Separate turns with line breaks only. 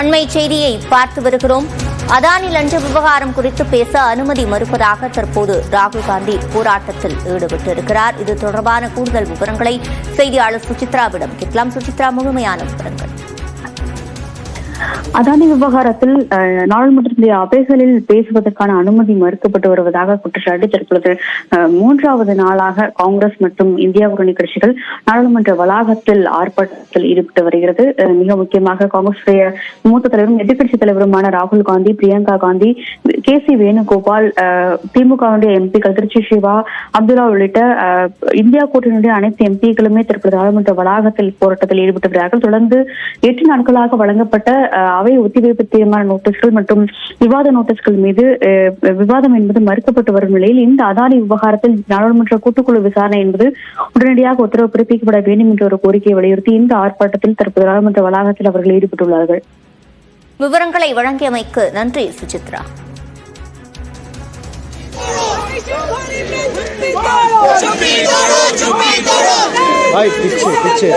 அண்மை செய்தியை பார்த்து வருகிறோம். அதானி லஞ்ச விவகாரம் குறித்து பேச அனுமதி மறுப்பதாக தற்போது ராகுல் காந்தி போராட்டத்தில் ஈடுபட்டிருக்கிறார். இது தொடர்பான கூடுதல் விவரங்களை செய்தியாளர் சுசித்ராவிடம் கேட்கலாம். சுசித்ரா, முழுமையான விவரங்கள்.
அதானி விவகாரத்தில் நாடாளுமன்றத்திலே அவைகளில் பேசுவதற்கான அனுமதி மறுக்கப்பட்டு வருவதாக குற்றச்சாட்டு தற்பொழுது மூன்றாவது நாளாக காங்கிரஸ் மற்றும் இந்தியா கூட்டணி கட்சிகள் நாடாளுமன்ற வளாகத்தில் ஆர்ப்பாட்டத்தில் ஈடுபட்டு வருகிறது. மிக முக்கியமாக காங்கிரசுடைய மூத்த தலைவரும் எதிர்கட்சித் தலைவருமான ராகுல் காந்தி, பிரியங்கா காந்தி, கே.சி. வேணுகோபால், திமுகவுடைய எம்பிக்கள் திருச்சி சிவா, அப்துல்லா உள்ளிட்ட இந்தியா கூட்டணியுடைய அனைத்து எம்பிக்களுமே தற்போது நாடாளுமன்ற வளாகத்தில் போராட்டத்தில் ஈடுபட்டு வருகிறார்கள். தொடர்ந்து 8 நாட்களாக வழங்கப்பட்ட அவை ஒத்திவைப்பு தீர்மான நோட்டீஸ்கள் மற்றும் விவாத நோட்டீஸ்கள் மீது விவாதம் என்பது மறுக்கப்பட்டு வரும் நிலையில் இந்த அதானி விவகாரத்தில் நாடாளுமன்ற கூட்டுக்குழு விசாரணை என்பது உடனடியாக உத்தரவு பிறப்பிக்கப்பட வேண்டும் என்ற ஒரு கோரிக்கையை வலியுறுத்தி இந்த ஆர்ப்பாட்டத்தில் தற்போது நாடாளுமன்ற வளாகத்தில் அவர்கள் ஈடுபட்டுள்ளார்கள்.
விவரங்களை வழங்கியமைக்கு நன்றி சுசித்ரா.
भाई पीछे पीछे